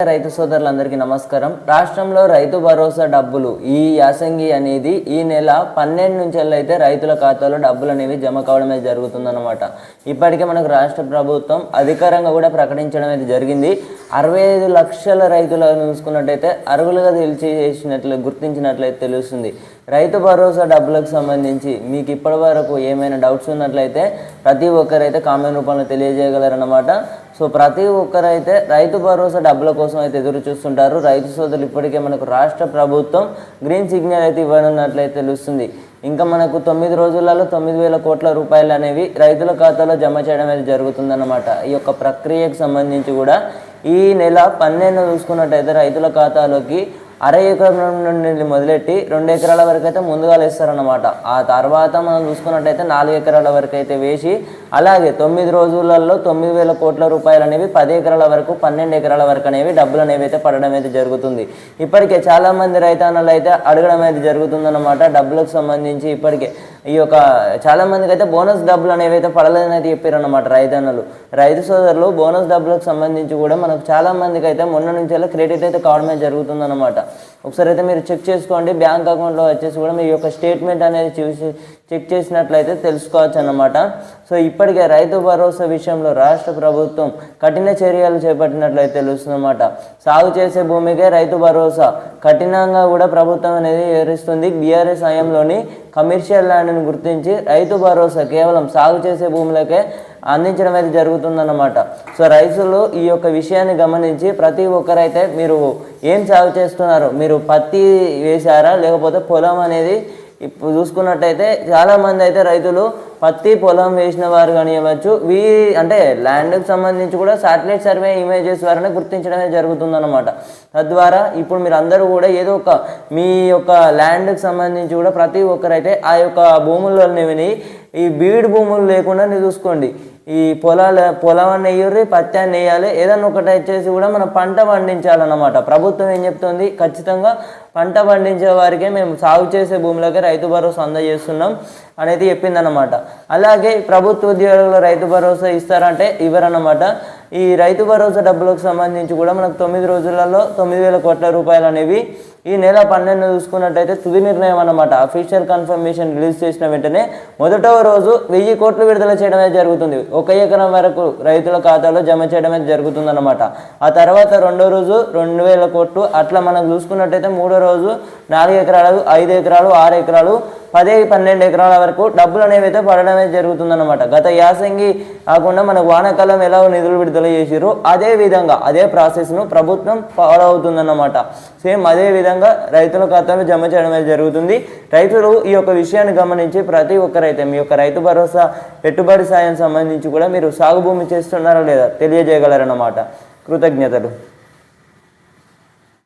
రైతు సోదరులందరికీ నమస్కారం. రాష్ట్రంలో రైతు భరోసా డబ్బులు ఈ యాసంగి అనేది ఈ నెల 12 నుంచి అయితే రైతుల ఖాతాలో డబ్బులు అనేవి జమ కావడమే జరుగుతుందన్నమాట. ఇప్పటికే మనకు రాష్ట్ర ప్రభుత్వం అధికారంగా కూడా ప్రకటించడం అయితే జరిగింది. 65 లక్షల రైతులను చూసుకున్నట్టయితే అర్హులుగా గుర్తించినట్లయితే తెలుస్తుంది. రైతు భరోసా డబ్బులకు సంబంధించి మీకు ఇప్పటి వరకు ఏమైనా డౌట్స్ ఉన్నట్లయితే ప్రతి ఒక్కరైతే కామెంట్ రూపంలో తెలియజేయగలరన్నమాట. సో ప్రతి ఒక్కరైతే రైతు భరోసా డబ్బుల కోసం అయితే ఎదురు చూస్తుంటారు. రైతు సోదరులు ఇప్పటికే మనకు రాష్ట్ర ప్రభుత్వం గ్రీన్ సిగ్నల్ అయితే ఇవ్వనున్నట్లయితే తెలుస్తుంది. ఇంకా మనకు 9 రోజులలో 9,000 కోట్ల రూపాయలు అనేవి రైతుల ఖాతాలో జమ చేయడం అనేది జరుగుతుందన్నమాట. ఈ యొక్క ప్రక్రియకు సంబంధించి కూడా ఈ నెల 12 చూసుకున్నట్టయితే రైతుల ఖాతాలోకి 1/2 ఎకరం నుండి మొదలెట్టి 2 ఎకరాల వరకు అయితే ముందుగా వేస్తారన్నమాట. ఆ తర్వాత మనం చూసుకున్నట్టయితే 4 ఎకరాల వరకు అయితే వేసి అలాగే 9 రోజులలో 9,000 కోట్ల రూపాయలు అనేవి 10 ఎకరాల వరకు 12 ఎకరాల వరకు అనేవి డబ్బులు అనేవి అయితే పడడం అయితే జరుగుతుంది. ఇప్పటికే చాలామంది రైతన్నలు అయితే అడగడం అయితే జరుగుతుందన్నమాట. డబ్బులకు సంబంధించి ఇప్పటికే ఈ యొక్క చాలామందికి అయితే బోనస్ డబ్బులు అనేవి అయితే పడలేదని అయితే చెప్పారన్నమాట రైతన్నలు. రైతు సోదరులు బోనస్ డబ్బులకు సంబంధించి కూడా మనకు చాలామందికి అయితే మొన్న నుంచి క్రెడిట్ అయితే కావడమే జరుగుతుందన్నమాట. ఒకసారి అయితే మీరు చెక్ చేసుకోండి. బ్యాంక్ అకౌంట్లో వచ్చేసి కూడా మీ యొక్క స్టేట్మెంట్ అనేది చూసి చెక్ చేసినట్లయితే తెలుసుకోవచ్చు అన్నమాట. సో ఇప్పటికే రైతు భరోసా విషయంలో రాష్ట్ర ప్రభుత్వం కఠిన చర్యలు చేపట్టినట్లయితే తెలుస్తుందన్నమాట. సాగు చేసే భూమికే రైతు భరోసా కఠినంగా కూడా ప్రభుత్వం అనేది వివరిస్తుంది. బీఆర్ఎస్ హయాంలోని కమర్షియల్ ల్యాండ్ని గుర్తించి రైతు భరోసా కేవలం సాగు చేసే భూములకే అందించడం అయితే జరుగుతుందన్నమాట. సో రైతులు ఈ యొక్క విషయాన్ని గమనించి ప్రతి ఒక్కరైతే మీరు ఏం సాగు చేస్తున్నారు, మీరు పత్తి వేశారా లేకపోతే పొలం అనేది ఇప్పుడు చూసుకున్నట్టయితే చాలామంది అయితే రైతులు పత్తి పొలం వేసిన వారు కానివ్వచ్చు అంటే ల్యాండ్కి సంబంధించి కూడా శాటిలైట్ సర్వే ఇమేజెస్ ద్వారానే గుర్తించడమే జరుగుతుందన్నమాట. తద్వారా ఇప్పుడు మీరు అందరూ కూడా ఏదో ఒక మీ యొక్క ల్యాండ్కి సంబంధించి కూడా ప్రతి ఒక్కరైతే ఆ యొక్క భూముల్లోని ఈ బీడు భూములు లేకుండా చూసుకోండి. ఈ పొలం వేయాలి, పత్తి అని వేయాలి, ఏదన్నా ఒకటి వచ్చేసి కూడా మనం పంట పండించాలన్నమాట. ప్రభుత్వం ఏం చెప్తుంది, ఖచ్చితంగా పంట పండించే వారికే మేము సాగు చేసే భూములకే రైతు భరోసా అందజేస్తున్నాం అనేది చెప్పిందన్నమాట. అలాగే ప్రభుత్వ ఉద్యోగులు రైతు భరోసా ఇస్తారంటే ఇవ్వరన్నమాట. ఈ రైతు భరోసా డబ్బులకు సంబంధించి కూడా మనకు 9 రోజులలో 9,000 కోట్ల రూపాయలు అనేవి ఈ నెల 12 చూసుకున్నట్టయితే తుది నిర్ణయం అన్నమాట. అఫీషియల్ కన్ఫర్మేషన్ రిలీజ్ చేసిన వెంటనే మొదటవ రోజు 1000 కోట్లు విడుదల చేయడమే జరుగుతుంది. 1 ఎకరం వరకు రైతుల ఖాతాలో జమ చేయడమే జరుగుతుంది అన్నమాట. ఆ తర్వాత రెండో రోజు 2,000 కోట్లు, అట్లా మనం చూసుకున్నట్టయితే మూడో రోజు 4 ఎకరాలు, 5 ఎకరాలు, 6 ఎకరాలు, 10-12 ఎకరాల వరకు డబ్బులు అనేవి అయితే పడడమే జరుగుతుందన్నమాట. గత యాసంగి కాకుండా మనకు వానాకాలం ఎలా నిధులు విడుదల చేసిరో అదే విధంగా అదే ప్రాసెస్ను ప్రభుత్వం ఫాలో అవుతుందన్నమాట. సేమ్ అదే విధంగా రైతుల ఖాతాలో జమ చేయడమే జరుగుతుంది. రైతులు ఈ యొక్క విషయాన్ని గమనించి ప్రతి ఒక్కరైతే మీ యొక్క రైతు భరోసా పెట్టుబడి సాయం సంబంధించి కూడా మీరు సాగు భూమి చేస్తున్నారా లేదా తెలియజేయగలరన్నమాట. కృతజ్ఞతలు.